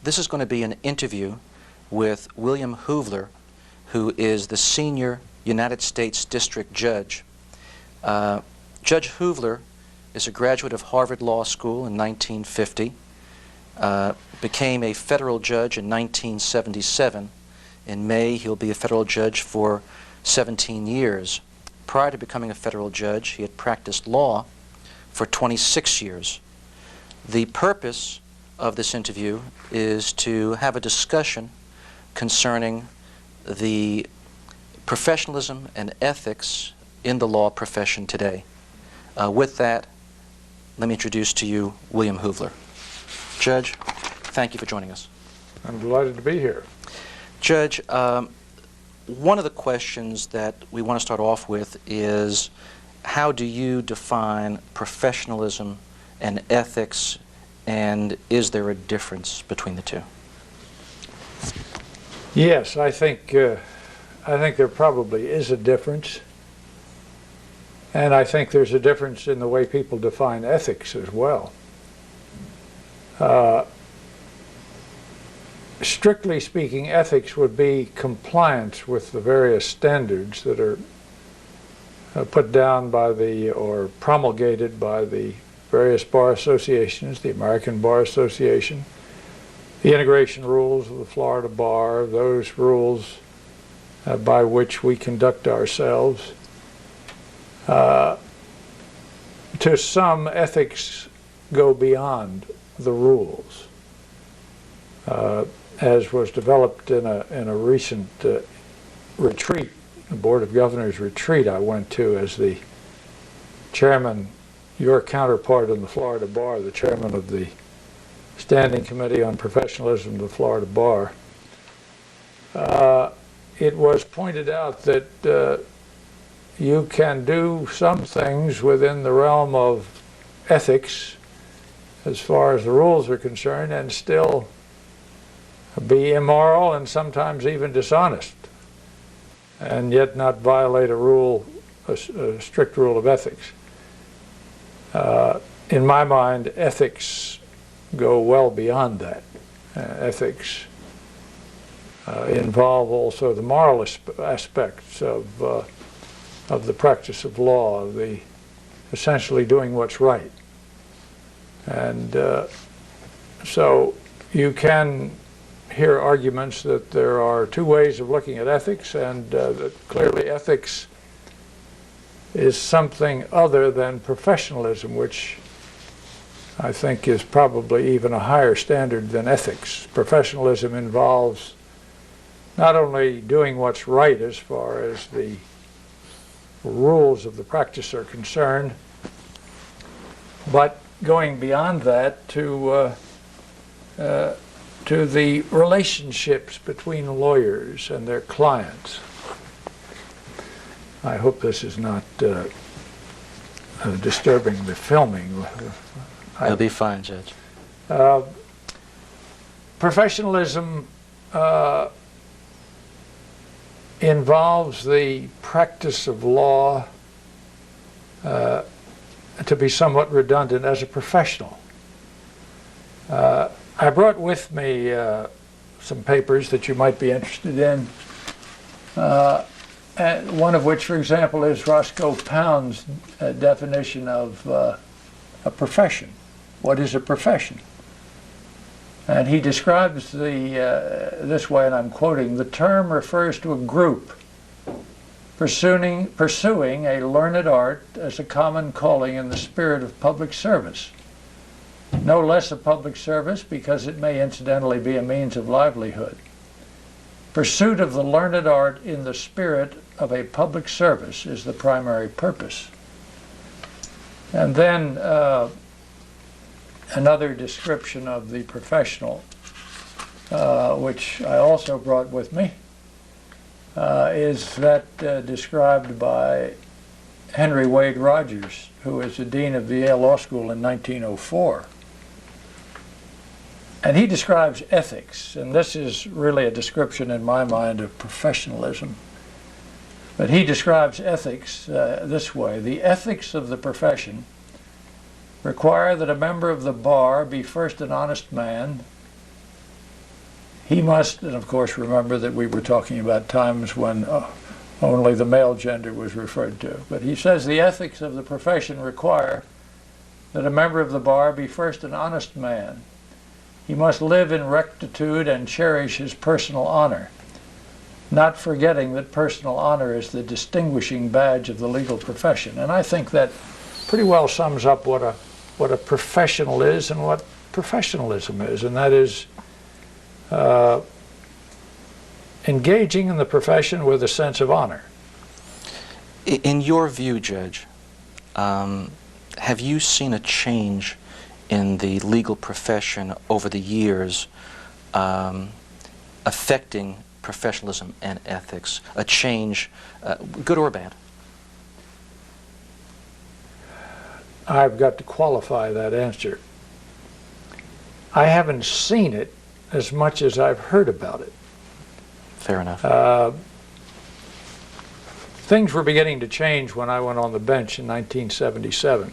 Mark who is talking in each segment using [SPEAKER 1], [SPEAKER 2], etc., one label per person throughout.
[SPEAKER 1] This is going to be an interview with William Hoeveler, who is the senior United States District Judge. Judge Hoeveler is a graduate of Harvard Law School in 1950, became a federal judge in 1977. In May, he'll be a federal judge for 17 years. Prior to becoming a federal judge, he had practiced law for 26 years. The purpose of this interview is to have a discussion concerning the professionalism and ethics in the law profession today. With that, let me introduce to you William Hoeveler. Judge, thank you for joining us.
[SPEAKER 2] I'm delighted to be here.
[SPEAKER 1] Judge, one of the questions that we want to start off with is, how do you define professionalism and ethics, and is there a difference between the two?
[SPEAKER 2] Yes, I think there probably is a difference, and I think there's a difference in the way people define ethics as well. Strictly speaking, ethics would be compliance with the various standards that are put down by or promulgated by the various bar associations, the American Bar Association, the integration rules of the Florida Bar, those rules by which we conduct ourselves. To some, ethics go beyond the rules. As was developed in a recent retreat, the Board of Governors retreat I went to as the chairman, your counterpart in the Florida Bar, the chairman of the Standing Committee on Professionalism of the Florida Bar. It was pointed out that you can do some things within the realm of ethics as far as the rules are concerned and still be immoral and sometimes even dishonest, and yet not violate a strict rule of ethics. In my mind, ethics go well beyond that. Ethics involve also the moral aspects of the practice of law, the essentially doing what's right. And so you can hear arguments that there are two ways of looking at ethics, and that clearly ethics is something other than professionalism, which I think is probably even a higher standard than ethics. Professionalism involves not only doing what's right as far as the rules of the practice are concerned, but going beyond that to the relationships between lawyers and their clients. I hope this is not disturbing the filming.
[SPEAKER 1] It'll be fine, Judge. Professionalism
[SPEAKER 2] involves the practice of law, to be somewhat redundant, as a professional. I brought with me some papers that you might be interested in, one of which, for example, is Roscoe Pound's definition of a profession. What is a profession? And he describes this way, and I'm quoting, "The term refers to a group pursuing a learned art as a common calling in the spirit of public service. No less a public service because it may incidentally be a means of livelihood. Pursuit of the learned art in the spirit of a public service is the primary purpose." And then another description of the professional, which I also brought with me, is that described by Henry Wade Rogers, who is the dean of the Yale Law School in 1904. And he describes ethics, and this is really a description in my mind of professionalism. But he describes ethics this way: "The ethics of the profession require that a member of the bar be first an honest man, He must, and of course, remember that we were talking about times when only the male gender was referred to. But he says the ethics of the profession require that a member of the bar be first an honest man. He must live in rectitude and cherish his personal honor, not forgetting that personal honor is the distinguishing badge of the legal profession. And I think that pretty well sums up what a professional is and what professionalism is, and that is engaging in the profession with a sense of honor.
[SPEAKER 1] In your view, Judge, have you seen a change in the legal profession over the years affecting professionalism and ethics? A change, good or bad?
[SPEAKER 2] I've got to qualify that answer. I haven't seen it as much as I've heard about it.
[SPEAKER 1] Fair enough.
[SPEAKER 2] Things were beginning to change when I went on the bench in 1977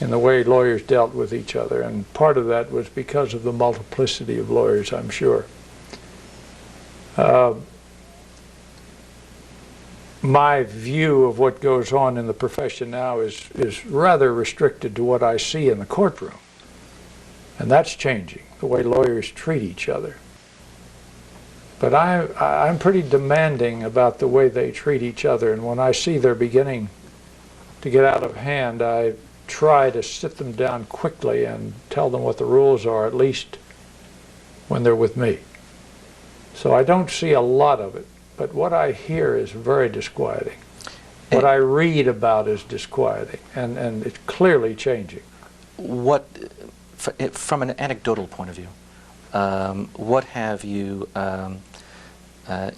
[SPEAKER 2] in the way lawyers dealt with each other, and part of that was because of the multiplicity of lawyers, I'm sure. My view of what goes on in the profession now is rather restricted to what I see in the courtroom. And that's changing, the way lawyers treat each other. But I'm pretty demanding about the way they treat each other, and when I see they're beginning to get out of hand, I try to sit them down quickly and tell them what the rules are, at least when they're with me. So I don't see a lot of it, but what I hear is very disquieting. What I read about is disquieting, and it's clearly changing.
[SPEAKER 1] What, from an anecdotal point of view, what have you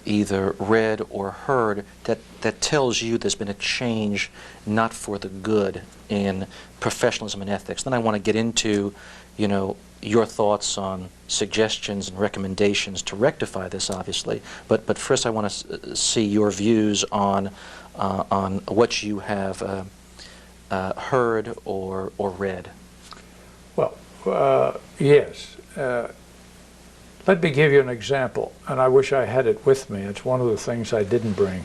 [SPEAKER 1] either read or heard that tells you there's been a change not for the good in professionalism and ethics? Then I want to get into, you know, your thoughts on suggestions and recommendations to rectify this, obviously. But first I want to see your views on what you have heard or read.
[SPEAKER 2] Well, yes. Let me give you an example, and I wish I had it with me. It's one of the things I didn't bring.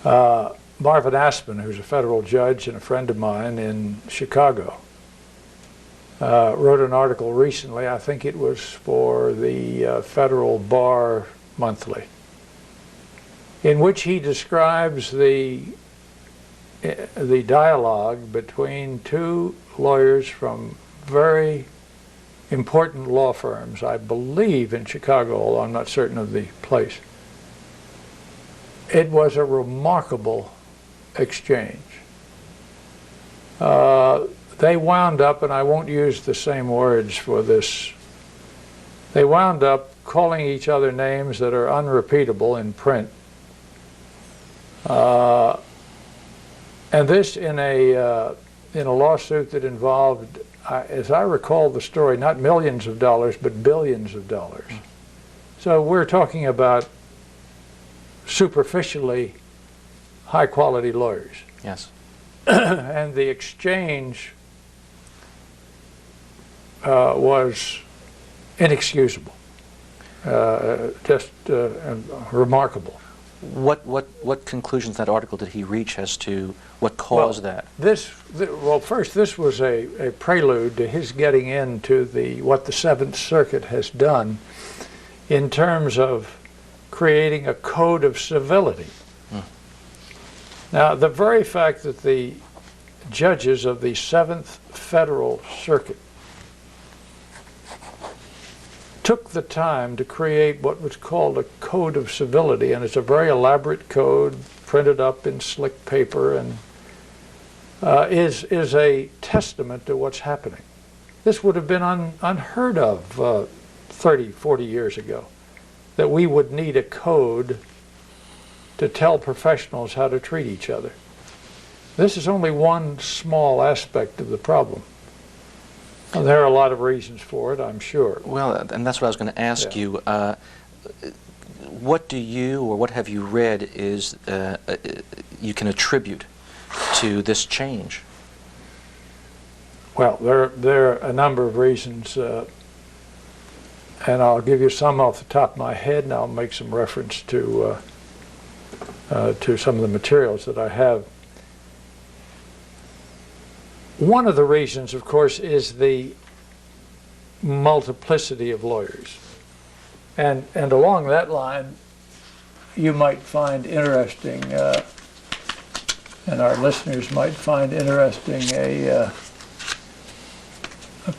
[SPEAKER 2] Marvin Aspen, who's a federal judge and a friend of mine in Chicago, wrote an article recently, I think it was for the Federal Bar Monthly, in which he describes the dialogue between two lawyers from very important law firms, I believe in Chicago, although I'm not certain of the place. It was a remarkable exchange. They wound up, and I won't use the same words for this, they wound up calling each other names that are unrepeatable in print. And this in a lawsuit that involved, as I recall the story, not millions of dollars, but billions of dollars. So we're talking about superficially high-quality lawyers.
[SPEAKER 1] Yes.
[SPEAKER 2] And the exchange was inexcusable, just remarkable.
[SPEAKER 1] What conclusions in that article did he reach as to what caused that?
[SPEAKER 2] Well, first, this was a prelude to his getting into what the Seventh Circuit has done in terms of creating a code of civility. Now, the very fact that the judges of the Seventh Federal Circuit took the time to create what was called a code of civility, and it's a very elaborate code printed up in slick paper, and is a testament to what's happening. This would have been unheard of 30, 40 years ago, that we would need a code to tell professionals how to treat each other. This is only one small aspect of the problem. Well, there are a lot of reasons for it, I'm sure.
[SPEAKER 1] Well, and that's what I was going to ask you. What do you, or what have you read is you can attribute to this change?
[SPEAKER 2] Well, there are a number of reasons. and I'll give you some off the top of my head, and I'll make some reference to some of the materials that I have. One of the reasons, of course, is the multiplicity of lawyers. And along that line, you might find interesting, and our listeners might find interesting, a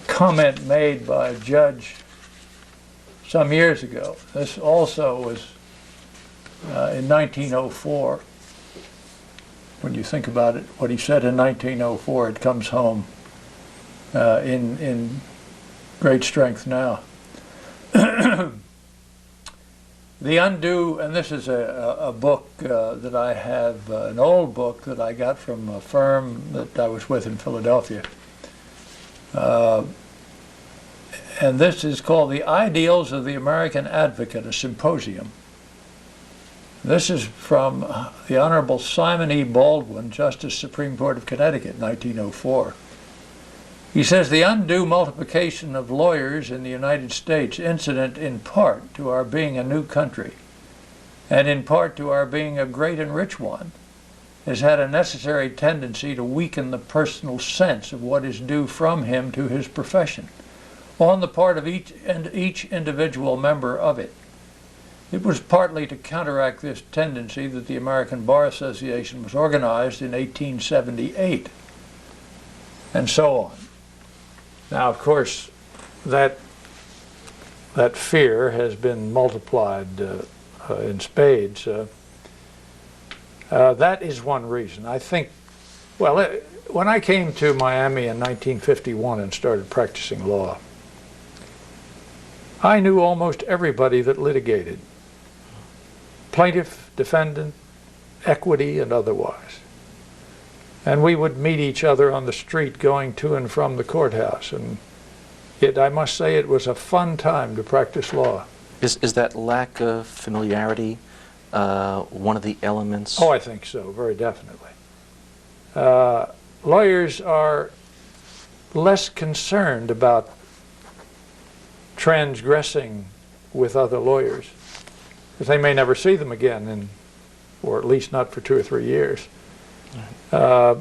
[SPEAKER 2] comment made by a judge some years ago. This also was in 1904. When you think about it, what he said in 1904, it comes home in great strength now. The Undue, and this is a book that I have, an old book that I got from a firm that I was with in Philadelphia. And this is called The Ideals of the American Advocate, a Symposium. This is from the Honorable Simon E. Baldwin, Justice Supreme Court of Connecticut, 1904. He says, the undue multiplication of lawyers in the United States, incident in part to our being a new country, and in part to our being a great and rich one, has had a necessary tendency to weaken the personal sense of what is due from him to his profession, on the part of each individual member of it. It was partly to counteract this tendency that the American Bar Association was organized in 1878, and so on. Now, of course, that fear has been multiplied in spades. That is one reason. I think, well, when I came to Miami in 1951 and started practicing law, I knew almost everybody that litigated. Plaintiff, defendant, equity, and otherwise. And we would meet each other on the street going to and from the courthouse. And yet I must say it was a fun time to practice law.
[SPEAKER 1] Is that lack of familiarity one of the elements?
[SPEAKER 2] Oh, I think so, very definitely. Lawyers are less concerned about transgressing with other lawyers, because they may never see them again, or at least not for 2 or 3 years. The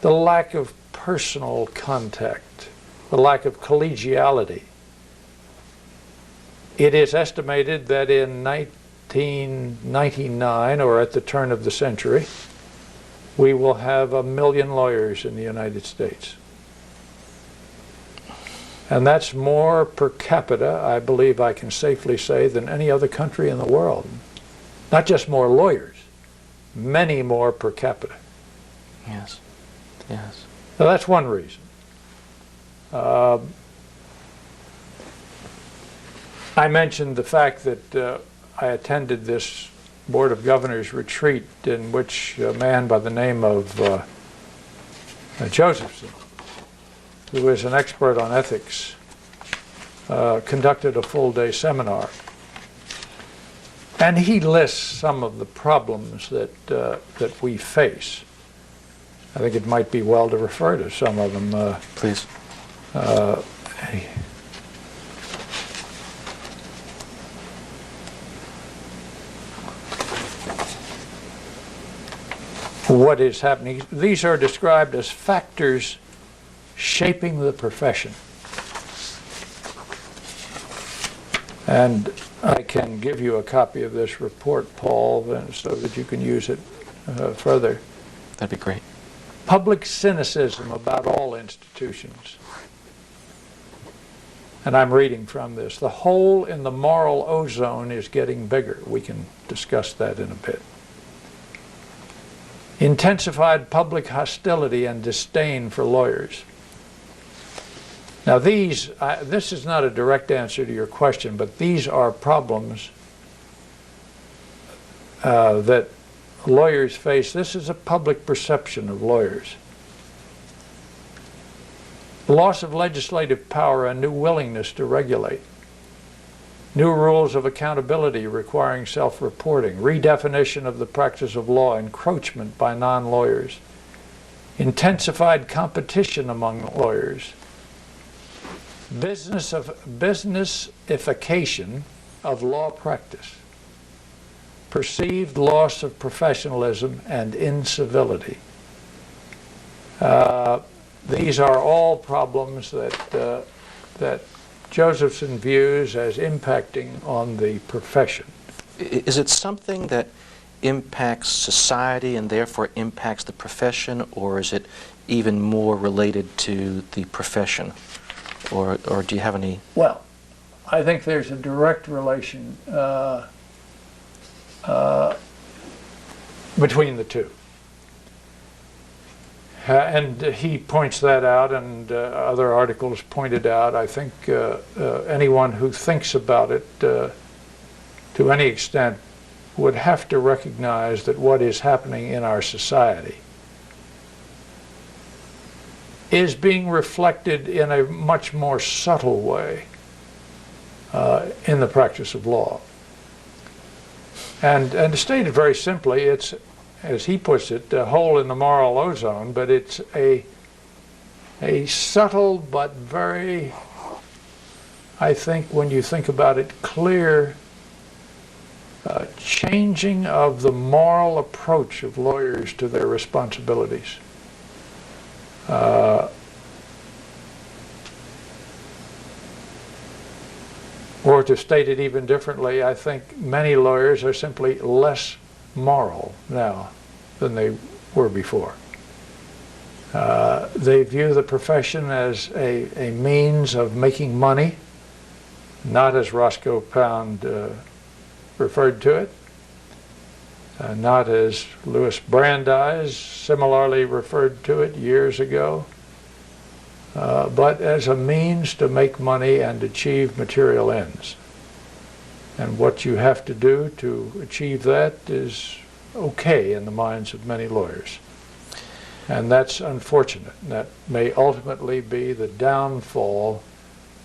[SPEAKER 2] lack of personal contact, the lack of collegiality. It is estimated that in 1999, or at the turn of the century, we will have 1 million lawyers in the United States. And that's more per capita, I believe I can safely say, than any other country in the world. Not just more lawyers, many more per capita.
[SPEAKER 1] Yes, yes.
[SPEAKER 2] So that's one reason. I mentioned the fact that I attended this Board of Governors retreat in which a man by the name of Josephson, who is an expert on ethics, conducted a full-day seminar. And he lists some of the problems that we face. I think it might be well to refer to some of them.
[SPEAKER 1] Please.
[SPEAKER 2] What is happening? These are described as factors shaping the profession. And I can give you a copy of this report, Paul, so that you can use it further.
[SPEAKER 1] That'd be great.
[SPEAKER 2] Public cynicism about all institutions. And I'm reading from this. The hole in the moral ozone is getting bigger. We can discuss that in a bit. Intensified public hostility and disdain for lawyers. Now this is not a direct answer to your question, but these are problems that lawyers face. This is a public perception of lawyers. Loss of legislative power and new willingness to regulate. New rules of accountability requiring self-reporting. Redefinition of the practice of law. Encroachment by non-lawyers. Intensified competition among lawyers. businessification of law practice, perceived loss of professionalism, and incivility. These are all problems that Josephson views as impacting on the profession.
[SPEAKER 1] Is it something that impacts society and therefore impacts the profession, or is it even more related to the profession? Or do you have any?
[SPEAKER 2] Well, I think there's a direct relation between the two. And he points that out, and other articles pointed out. I think anyone who thinks about it to any extent would have to recognize that what is happening in our society is being reflected in a much more subtle way in the practice of law. And to state it very simply, it's, as he puts it, a hole in the moral ozone, but it's a subtle but very, I think when you think about it, clear changing of the moral approach of lawyers to their responsibilities. Or to state it even differently, I think many lawyers are simply less moral now than they were before. They view the profession as a means of making money, not as Roscoe Pound referred to it, not as Louis Brandeis similarly referred to it years ago, but as a means to make money and achieve material ends. And what you have to do to achieve that is okay in the minds of many lawyers. And that's unfortunate. That may ultimately be the downfall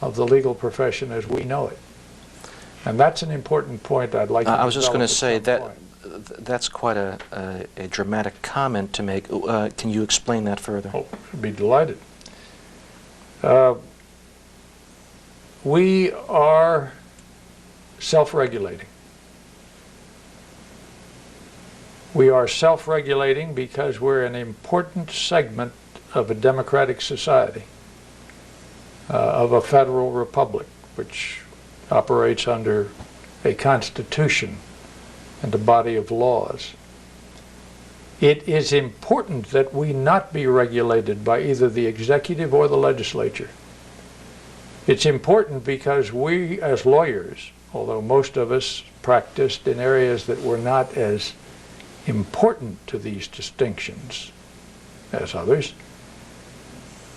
[SPEAKER 2] of the legal profession as we know it. And that's an important point I'd like to
[SPEAKER 1] I was just going to
[SPEAKER 2] develop
[SPEAKER 1] say
[SPEAKER 2] at some
[SPEAKER 1] that
[SPEAKER 2] point.
[SPEAKER 1] that's quite a dramatic comment to make. Can you explain that further?
[SPEAKER 2] Oh, I'd be delighted. We are self-regulating. We are self-regulating because we're an important segment of a democratic society, of a federal republic, which operates under a constitution and a body of laws. It is important that we not be regulated by either the executive or the legislature. It's important because we as lawyers, although most of us practiced in areas that were not as important to these distinctions as others,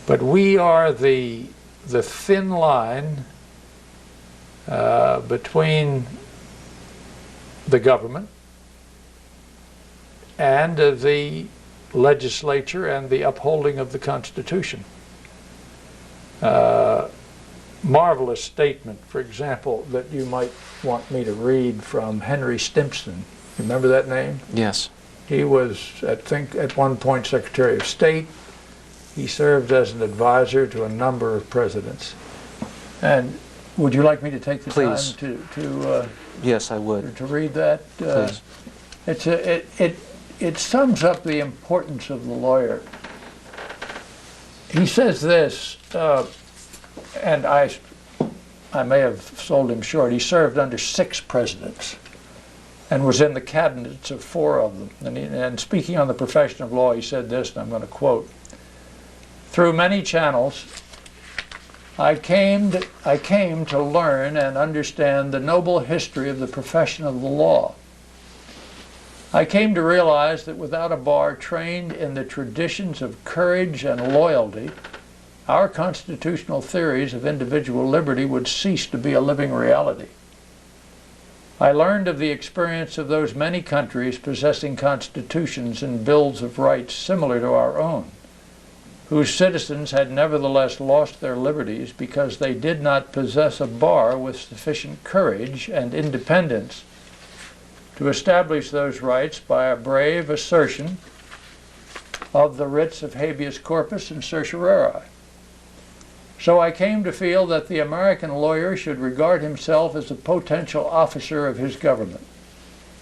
[SPEAKER 2] but we are the thin line between the government and the legislature and the upholding of the Constitution. Marvelous statement, for example, that you might want me to read from Henry Stimson. Remember that name?
[SPEAKER 1] Yes.
[SPEAKER 2] He was, I think, at one point Secretary of State. He served as an advisor to a number of presidents. And would you like me to take the
[SPEAKER 1] Please.
[SPEAKER 2] time to
[SPEAKER 1] Yes, I would.
[SPEAKER 2] to read that?
[SPEAKER 1] Please.
[SPEAKER 2] It sums up the importance of the lawyer. He says this, and I may have sold him short. He served under 6 presidents and was in the cabinets of 4 of them. And speaking on the profession of law, he said this, and I'm going to quote, "Through many channels, I came to learn and understand the noble history of the profession of the law. I came to realize that without a bar trained in the traditions of courage and loyalty, our constitutional theories of individual liberty would cease to be a living reality. I learned of the experience of those many countries possessing constitutions and bills of rights similar to our own, whose citizens had nevertheless lost their liberties because they did not possess a bar with sufficient courage and independence to establish those rights by a brave assertion of the writs of habeas corpus and certiorari. So I came to feel that the American lawyer should regard himself as a potential officer of his government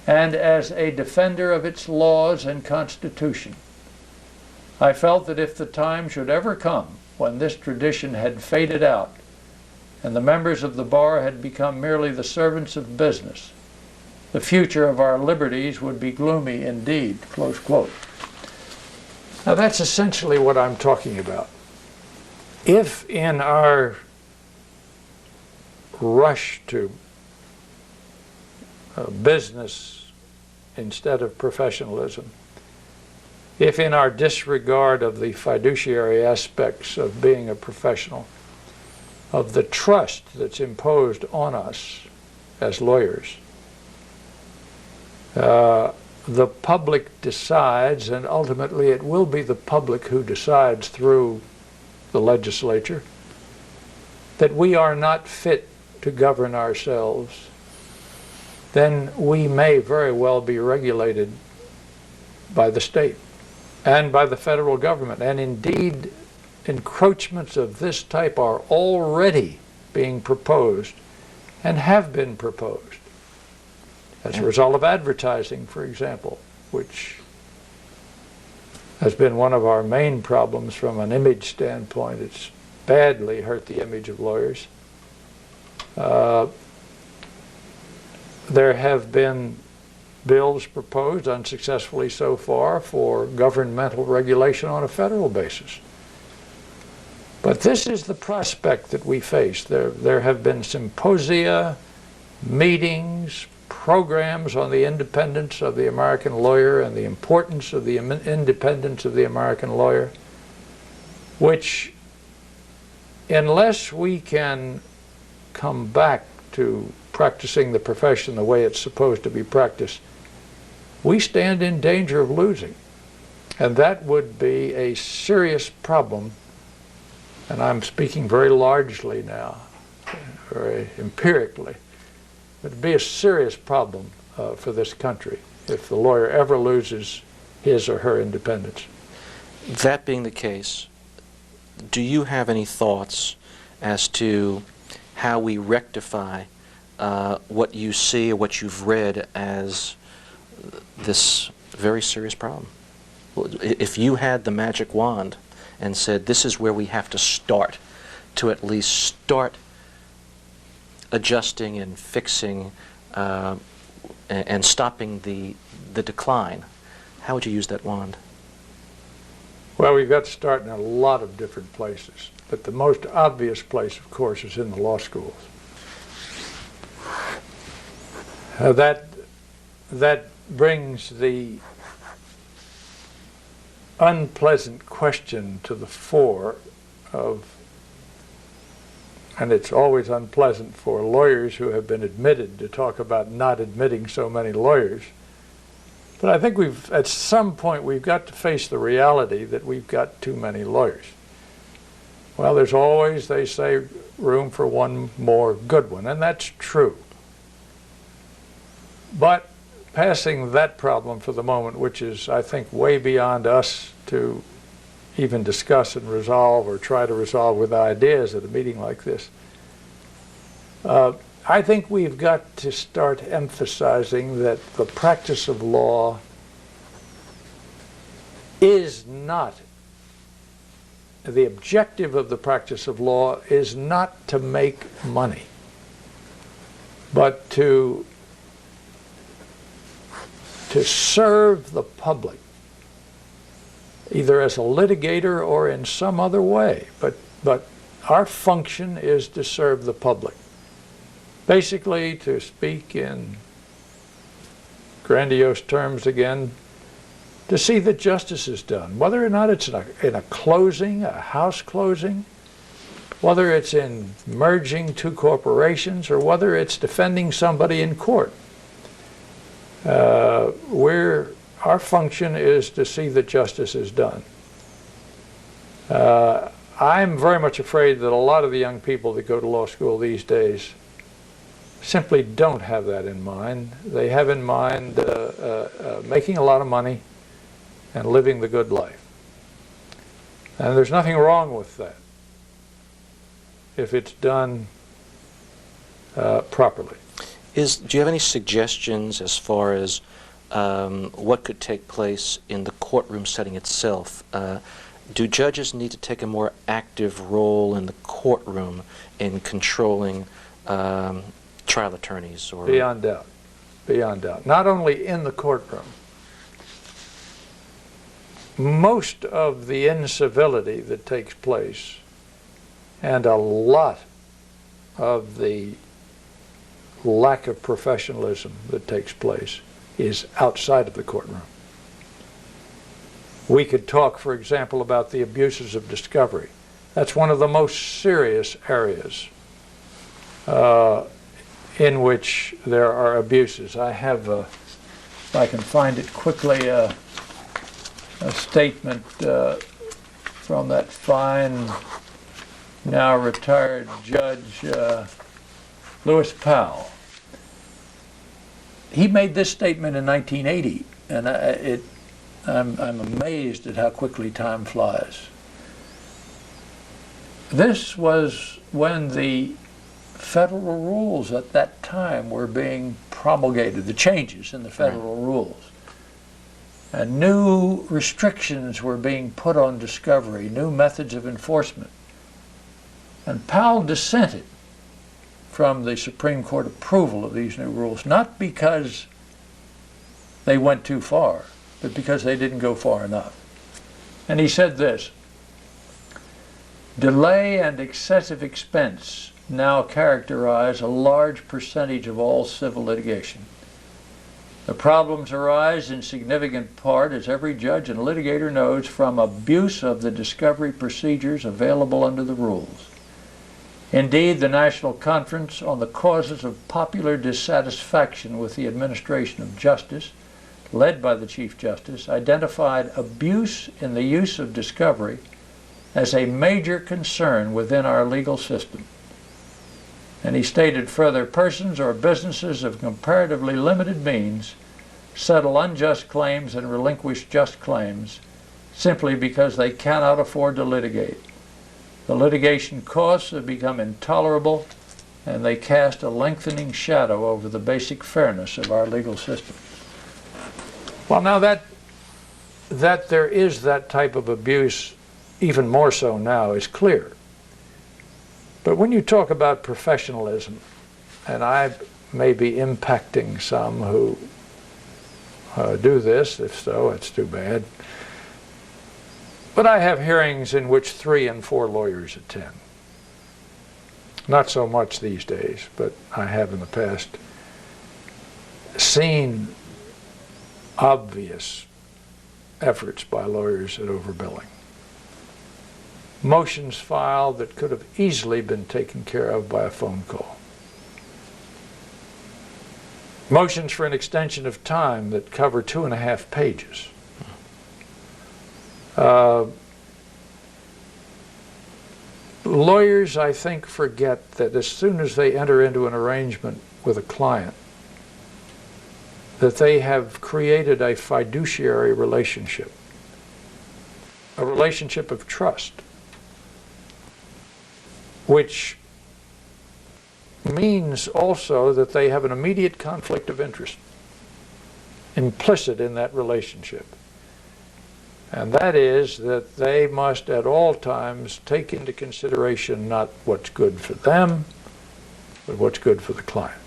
[SPEAKER 2] and as a defender of its laws and Constitution. I felt that if the time should ever come when this tradition had faded out and the members of the bar had become merely the servants of business, the future of our liberties would be gloomy indeed, close quote. Now that's essentially what I'm talking about. If in our rush to business instead of professionalism, if in our disregard of the fiduciary aspects of being a professional, of the trust that's imposed on us as lawyers, the public decides, and ultimately it will be the public who decides through the legislature, that we are not fit to govern ourselves, then we may very well be regulated by the state and by the federal government. And indeed, encroachments of this type are already being proposed and have been proposed as a result of advertising, for example, which has been one of our main problems from an image standpoint. It's badly hurt the image of lawyers. There have been bills proposed, unsuccessfully so far, for governmental regulation on a federal basis. But this is the prospect that we face. There have been symposia, meetings, programs on the independence of the American lawyer and the importance of the independence of the American lawyer, which, unless we can come back to practicing the profession the way it's supposed to be practiced, we stand in danger of losing. And that would be a serious problem, and I'm speaking very largely now, very empirically. It would be a serious problem for this country if the lawyer ever loses his or her independence.
[SPEAKER 1] That being the case, do you have any thoughts as to how we rectify what you see or what you've read as this very serious problem? If you had the magic wand and said, this is where we have to start, to at least start adjusting and fixing and stopping the decline, how would you use that wand?
[SPEAKER 2] Well, we've got to start in a lot of different places, but the most obvious place, of course, is in the law schools. That brings the unpleasant question to the fore of, and it's always unpleasant for lawyers who have been admitted to talk about not admitting so many lawyers. But I think at some point we've got to face the reality that we've got too many lawyers. Well, there's always, they say, room for one more good one, and that's true. But passing that problem for the moment, which is, I think, way beyond us to even discuss and resolve or try to resolve with ideas at a meeting like this, I think we've got to start emphasizing that the practice of law is not, the objective of the practice of law is not to make money, but to serve the public, either as a litigator or in some other way. But our function is to serve the public. Basically, to speak in grandiose terms again, to see that justice is done, whether or not it's in a closing, a house closing, whether it's in merging two corporations, or whether it's defending somebody in court. Our function is to see that justice is done. I'm very much afraid that a lot of the young people that go to law school these days simply don't have that in mind. They have in mind making a lot of money and living the good life. And there's nothing wrong with that. if it's done properly.
[SPEAKER 1] Do you have any suggestions as far as what could take place in the courtroom setting itself? Do judges need to take a more active role in the courtroom in controlling trial attorneys? Or
[SPEAKER 2] Beyond doubt. Beyond doubt. Not only in the courtroom. Most of the incivility that takes place and a lot of the lack of professionalism that takes place is outside of the courtroom. We could talk, for example, about the abuses of discovery. That's one of the most serious areas in which there are abuses. I have, if I can find it quickly, a statement from that fine, now retired Judge Lewis Powell. He made this statement in 1980, and I'm amazed at how quickly time flies. This was when the federal rules at that time were being promulgated, the changes in the federal rules. And new restrictions were being put on discovery, new methods of enforcement. And Powell dissented from the Supreme Court approval of these new rules, not because they went too far, but because they didn't go far enough. And he said this: delay and excessive expense now characterize a large percentage of all civil litigation. The problems arise in significant part, as every judge and litigator knows, from abuse of the discovery procedures available under the rules. Indeed, the National Conference on the Causes of Popular Dissatisfaction with the Administration of Justice, led by the Chief Justice, identified abuse in the use of discovery as a major concern within our legal system. And he stated further, persons or businesses of comparatively limited means settle unjust claims and relinquish just claims simply because they cannot afford to litigate. The litigation costs have become intolerable, and they cast a lengthening shadow over the basic fairness of our legal system. Well, now that there is that type of abuse, even more so now, is clear. But when you talk about professionalism, and I may be impacting some who do this, if so, it's too bad. But I have hearings in which 3 and 4 lawyers attend. Not so much these days, but I have in the past seen obvious efforts by lawyers at overbilling. Motions filed that could have easily been taken care of by a phone call. Motions for an extension of time that cover 2.5 pages. Lawyers, I think, forget that as soon as they enter into an arrangement with a client, that they have created a fiduciary relationship, a relationship of trust, which means also that they have an immediate conflict of interest implicit in that relationship. And that is that they must at all times take into consideration not what's good for them, but what's good for the client.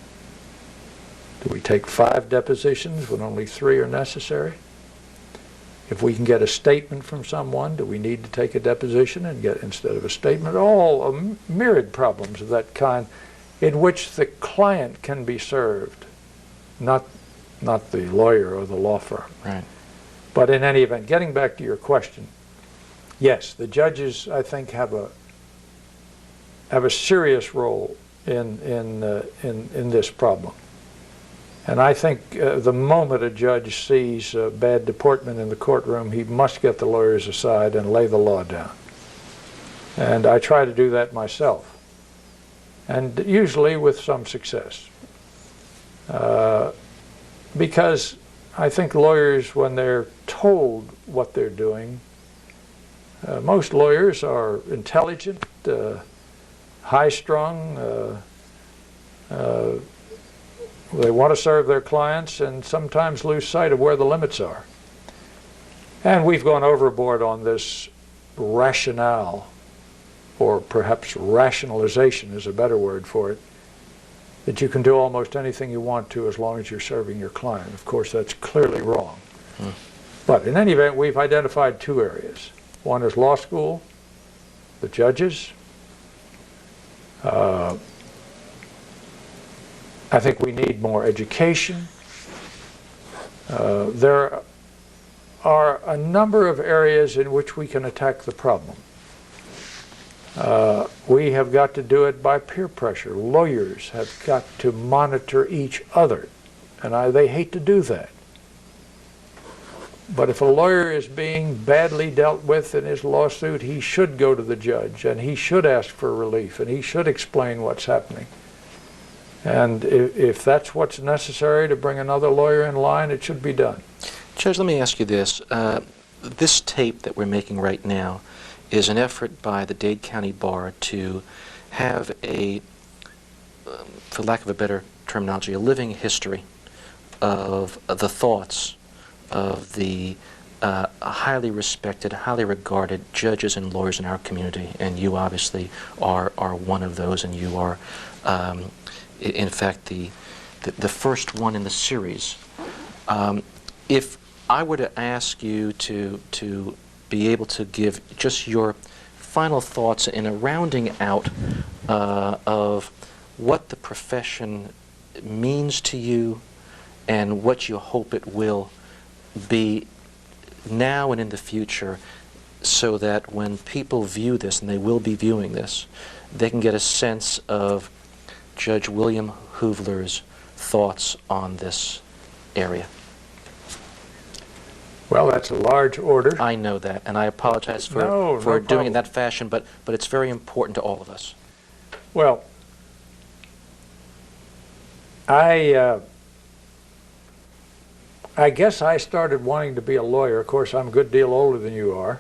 [SPEAKER 2] Do we take 5 depositions when only 3 are necessary? If we can get a statement from someone, do we need to take a deposition and get instead of a statement? All a myriad problems of that kind in which the client can be served, not the lawyer or the law firm.
[SPEAKER 1] Right.
[SPEAKER 2] But in any event, getting back to your question, yes, the judges, I think, have a serious role in this problem. And I think the moment a judge sees bad deportment in the courtroom, he must get the lawyers aside and lay the law down. And I try to do that myself, and usually with some success. Because I think lawyers, when they're told what they're doing, most lawyers are intelligent, high-strung. They want to serve their clients and sometimes lose sight of where the limits are. And we've gone overboard on this rationale, or perhaps rationalization is a better word for it, that you can do almost anything you want to as long as you're serving your client. Of course, that's clearly wrong. But in any event, we've identified two areas. One is law school, the judges. I think we need more education. There are a number of areas in which we can attack the problem. We have got to do it by peer pressure. Lawyers have got to monitor each other, and they hate to do that. But if a lawyer is being badly dealt with in his lawsuit, he should go to the judge, and he should ask for relief, and he should explain what's happening. And if that's what's necessary to bring another lawyer in line, it should be done.
[SPEAKER 1] Judge, let me ask you this. This tape that we're making right now is an effort by the Dade County Bar to have a, for lack of a better terminology, a living history of the thoughts of the highly respected, highly regarded judges and lawyers in our community, and you obviously are one of those, and you are, in fact, the first one in the series. If I were to ask you to be able to give just your final thoughts in a rounding out of what the profession means to you and what you hope it will be now and in the future, so that when people view this, and they will be viewing this, they can get a sense of Judge William Hoeveler's thoughts on this area.
[SPEAKER 2] Well, that's a large order.
[SPEAKER 1] I know that, and I apologize for
[SPEAKER 2] No
[SPEAKER 1] doing it
[SPEAKER 2] problem.
[SPEAKER 1] in that fashion, but it's very important to all of us.
[SPEAKER 2] Well, I guess I started wanting to be a lawyer. Of course, I'm a good deal older than you are.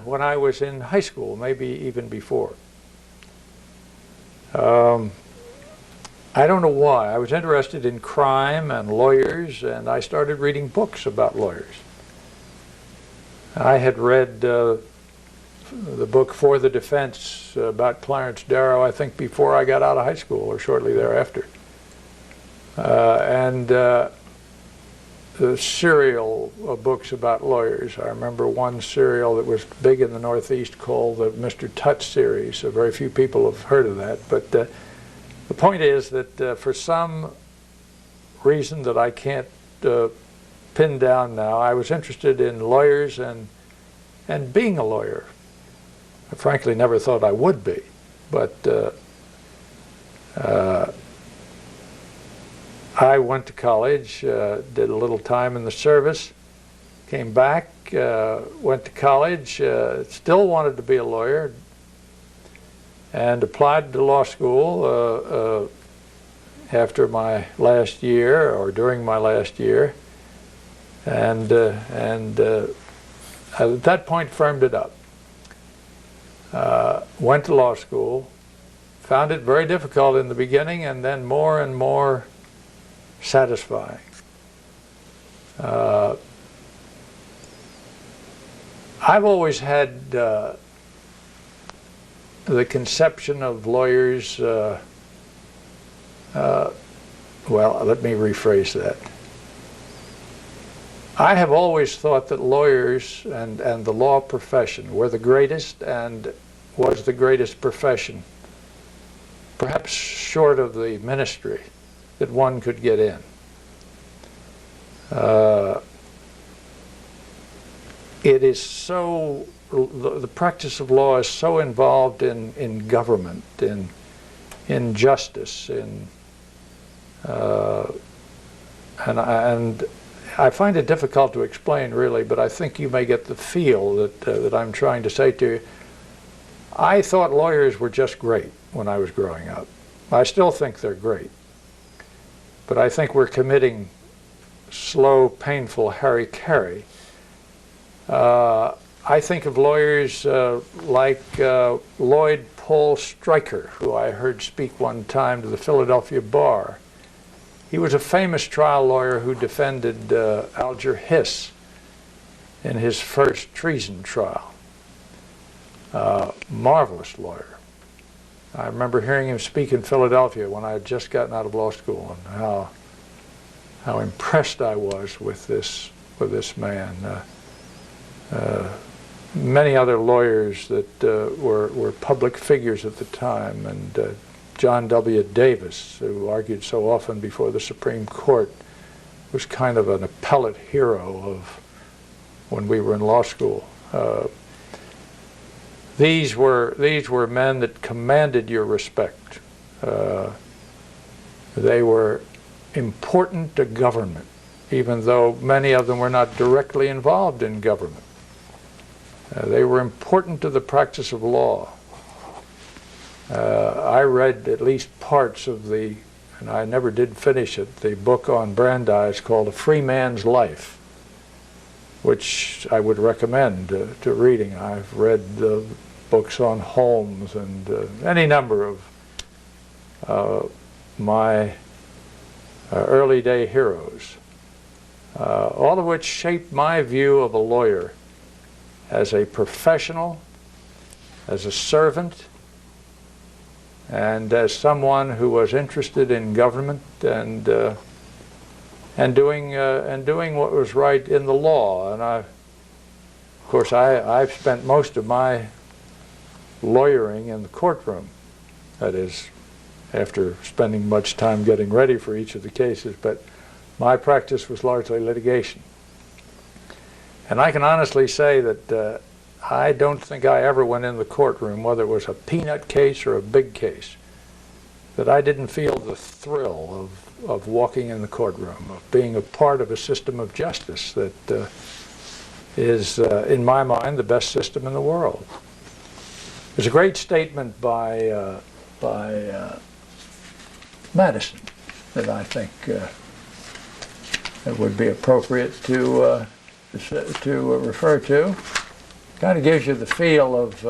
[SPEAKER 2] When I was in high school, maybe even before. I don't know why. I was interested in crime and lawyers, and I started reading books about lawyers. I had read the book For the Defense about Clarence Darrow, I think, before I got out of high school or shortly thereafter. The serial books about lawyers. I remember one serial that was big in the Northeast called the Mr. Tut series. So very few people have heard of that. But the point is that for some reason that I can't pin down now, I was interested in lawyers and being a lawyer. I frankly never thought I would be, but I went to college, did a little time in the service, came back, went to college, still wanted to be a lawyer, and applied to law school after my last year, or during my last year, and at that point firmed it up. Went to law school, found it very difficult in the beginning, and then more and more satisfying. I've always had the conception of lawyers, well, let me rephrase that. I have always thought that lawyers and the law profession were the greatest and was the greatest profession, perhaps short of the ministry, that one could get in. It is so, the practice of law is so involved in government, in justice, and I find it difficult to explain really, but I think you may get the feel that I'm trying to say to you. I thought lawyers were just great when I was growing up. I still think they're great. But I think we're committing slow, painful hara-kiri I think of lawyers like Lloyd Paul Stryker, who I heard speak one time to the Philadelphia bar. He was a famous trial lawyer who defended Alger Hiss in his first treason trial. Marvelous lawyer. I remember hearing him speak in Philadelphia when I had just gotten out of law school, and how impressed I was with this man. Many other lawyers that were public figures at the time, and John W. Davis, who argued so often before the Supreme Court, was kind of an appellate hero of when we were in law school. These were men that commanded your respect. They were important to government, even though many of them were not directly involved in government. They were important to the practice of law. I read at least parts of the, and I never did finish it, the book on Brandeis called A Free Man's Life, which I would recommend to reading. I've read the books on Holmes and any number of my early day heroes, all of which shaped my view of a lawyer as a professional, as a servant, and as someone who was interested in government and doing what was right in the law. And of course, I've spent most of my lawyering in the courtroom. That is, after spending much time getting ready for each of the cases, but my practice was largely litigation. And I can honestly say that I don't think I ever went in the courtroom, whether it was a peanut case or a big case, that I didn't feel the thrill of walking in the courtroom, of being a part of a system of justice that is, in my mind, the best system in the world. There's a great statement by Madison that I think it would be appropriate to refer to. Kind of gives you the feel of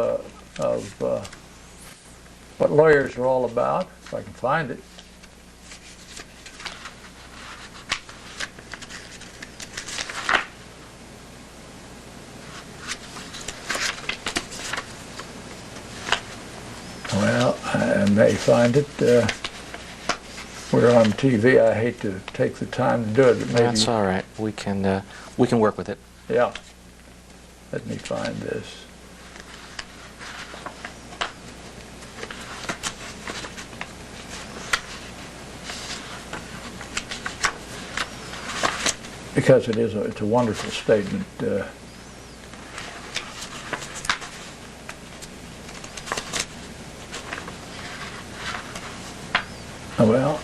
[SPEAKER 2] what lawyers are all about, if I can find it. Well, I may find it. We're on TV. I hate to take the time to do it. But maybe
[SPEAKER 1] that's all right. We can work with it.
[SPEAKER 2] Yeah. Let me find this. Because it's a wonderful statement. Well,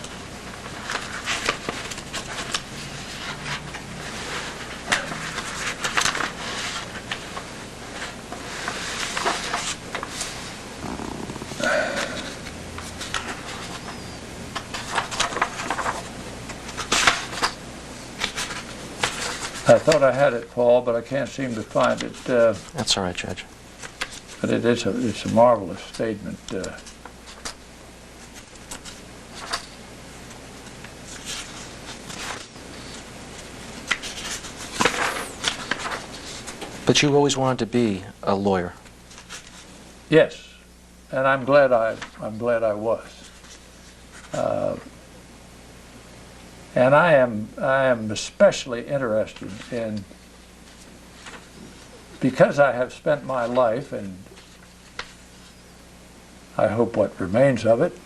[SPEAKER 2] I thought I had it, Paul, but I can't seem to find it.
[SPEAKER 1] That's all right, Judge.
[SPEAKER 2] But it's a marvelous statement.
[SPEAKER 1] But you always wanted to be a lawyer.
[SPEAKER 2] Yes, and I'm glad I was. And I am especially interested in, because I have spent my life, and I hope what remains of it,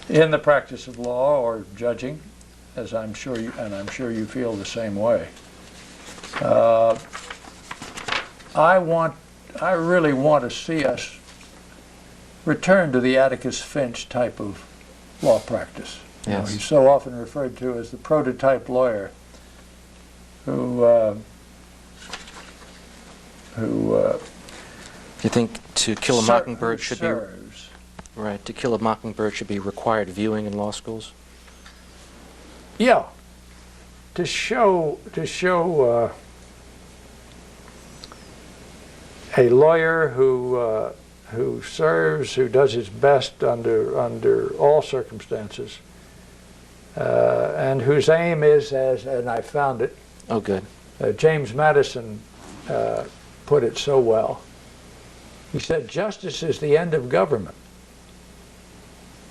[SPEAKER 2] in the practice of law or judging, as I'm sure you feel the same way. I really want to see us return to the Atticus Finch type of law practice.
[SPEAKER 1] Yes.
[SPEAKER 2] You know, he's so often referred to as the prototype lawyer who
[SPEAKER 1] You think to kill a mockingbird should be right? To kill a mockingbird should be required viewing in law schools.
[SPEAKER 2] Yeah, to show a lawyer who serves, who does his best under all circumstances, and whose aim is, and I found it.
[SPEAKER 1] Oh, good.
[SPEAKER 2] James Madison put it so well. He said, "Justice is the end of government.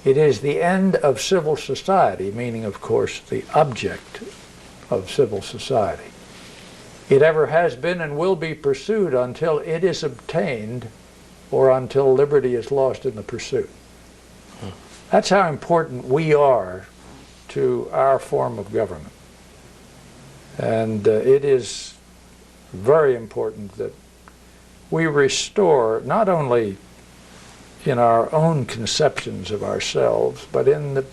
[SPEAKER 2] It is the end of civil society," meaning, of course, the object of civil society. "It ever has been and will be pursued until it is obtained or until liberty is lost in the pursuit." That's how important we are to our form of government. And it is very important that we restore, not only in our own conceptions of ourselves, but in the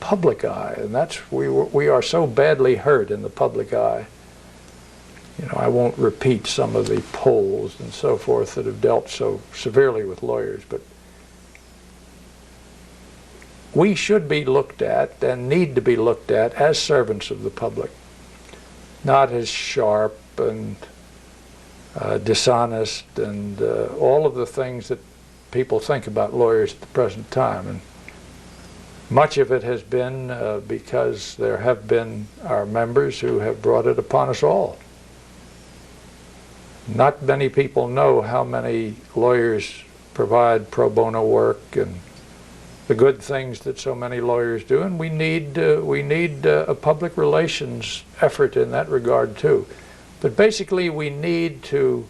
[SPEAKER 2] public eye. And that's, we are so badly hurt in the public eye. You know, I won't repeat some of the polls and so forth that have dealt so severely with lawyers, but we should be looked at and need to be looked at as servants of the public, not as sharp and dishonest and all of the things that people think about lawyers at the present time. And much of it has been because there have been our members who have brought it upon us all. Not many people know how many lawyers provide pro bono work and the good things that so many lawyers do, and we need a public relations effort in that regard too. But basically, we need to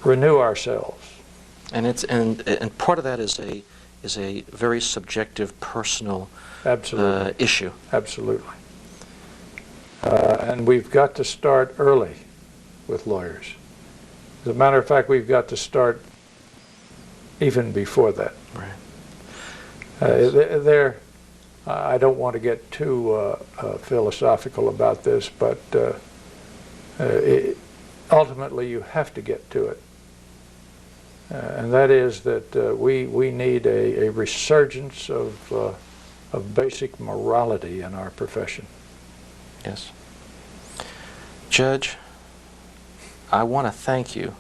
[SPEAKER 2] renew ourselves.
[SPEAKER 1] And it's and part of that is a very subjective, personal issue.
[SPEAKER 2] Absolutely. And we've got to start early with lawyers. As a matter of fact, we've got to start even before that.
[SPEAKER 1] Right.
[SPEAKER 2] I don't want to get too philosophical about this, but ultimately you have to get to it. And that is that we need a resurgence of basic morality in our profession.
[SPEAKER 1] Yes. Judge, I want to thank you.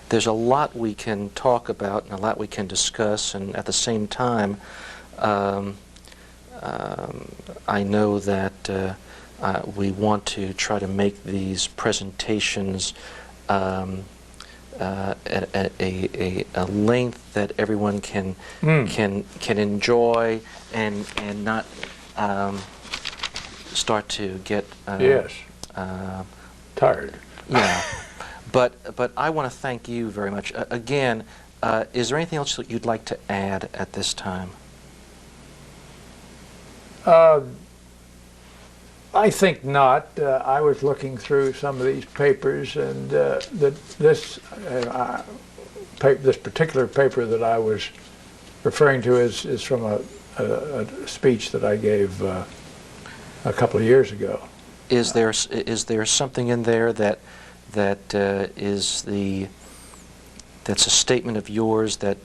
[SPEAKER 1] There's a lot we can talk about and a lot we can discuss, and at the same time, I know that we want to try to make these presentations at a length that everyone can enjoy and not start to get
[SPEAKER 2] tired.
[SPEAKER 1] Yeah. But I want to thank you very much. Again, is there anything else that you'd like to add at this time?
[SPEAKER 2] I think not. I was looking through some of these papers, and this particular paper that I was referring to is from a speech that I gave a couple of years ago.
[SPEAKER 1] Is there something in there that's a statement of yours that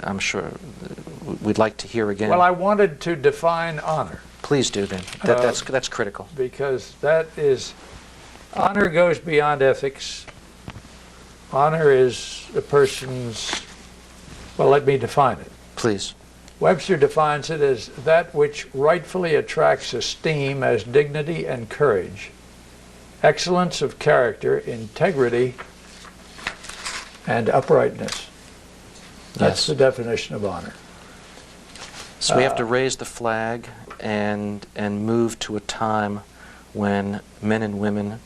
[SPEAKER 1] I'm sure we'd like to hear again?
[SPEAKER 2] Well, I wanted to define honor.
[SPEAKER 1] Please do then. That's critical.
[SPEAKER 2] Because honor goes beyond ethics. Honor is a person's, well, let me define it.
[SPEAKER 1] Please.
[SPEAKER 2] Webster defines it as that which rightfully attracts esteem as dignity and courage, excellence of character, integrity, and uprightness. That's the definition of honor.
[SPEAKER 1] So we have to raise the flag and move to a time when men and women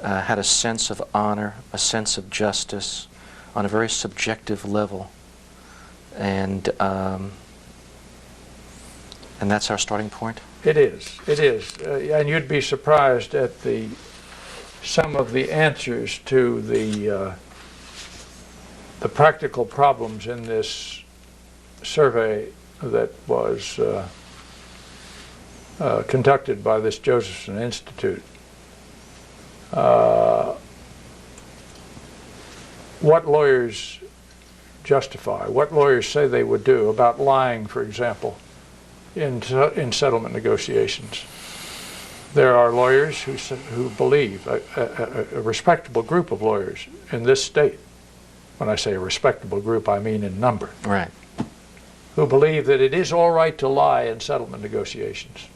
[SPEAKER 1] had a sense of honor, a sense of justice on a very subjective level. And that's our starting point?
[SPEAKER 2] It is. It is. And you'd be surprised at some of the answers to the practical problems in this survey that was conducted by this Josephson Institute. What lawyers justify, what lawyers say they would do about lying, for example, in settlement negotiations. there are lawyers who believe, a respectable group of lawyers in this state, when I say a respectable group, I mean in number,
[SPEAKER 1] Right.
[SPEAKER 2] who believe that it is all right to lie in settlement negotiations.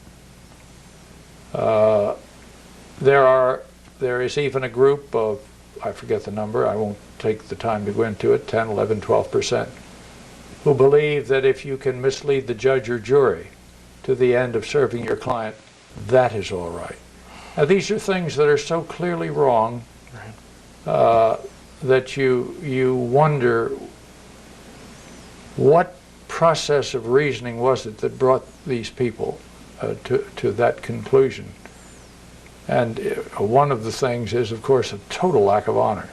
[SPEAKER 2] There is even a group of, I forget the number, I won't take the time to go into it, 10, 11, 12%, who believe that if you can mislead the judge or jury to the end of serving your client, that is all right. Now, these are things that are so clearly wrong that you wonder what process of reasoning was it that brought these people to that conclusion. And one of the things is, of course, a total lack of honor.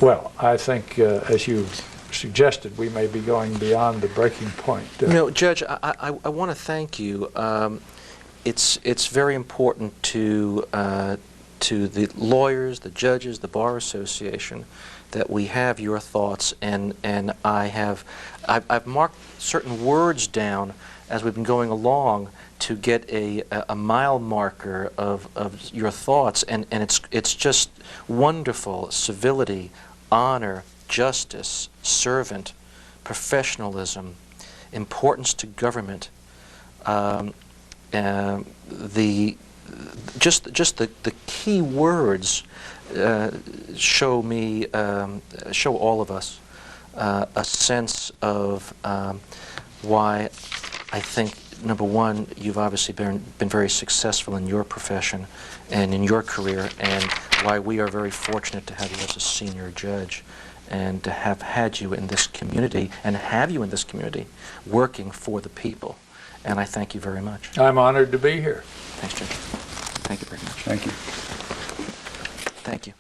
[SPEAKER 2] Well, I think, as you suggested, we may be going beyond the breaking point.
[SPEAKER 1] You know, Judge, I want to thank you. It's very important to the lawyers, the judges, the Bar Association, that we have your thoughts, and I've marked certain words down as we've been going along to get a mile marker of your thoughts, and it's just wonderful. Civility, honor, justice, servant, professionalism, importance to government, just the key words show all of us a sense of why I think, number one, you've obviously been very successful in your profession and in your career, and why we are very fortunate to have you as a senior judge and to have had you in this community and have you in this community working for the people. And I thank you very much.
[SPEAKER 2] I'm honored to be here.
[SPEAKER 1] Thanks, Judge. Thank you very much.
[SPEAKER 2] Thank you.
[SPEAKER 1] Thank you.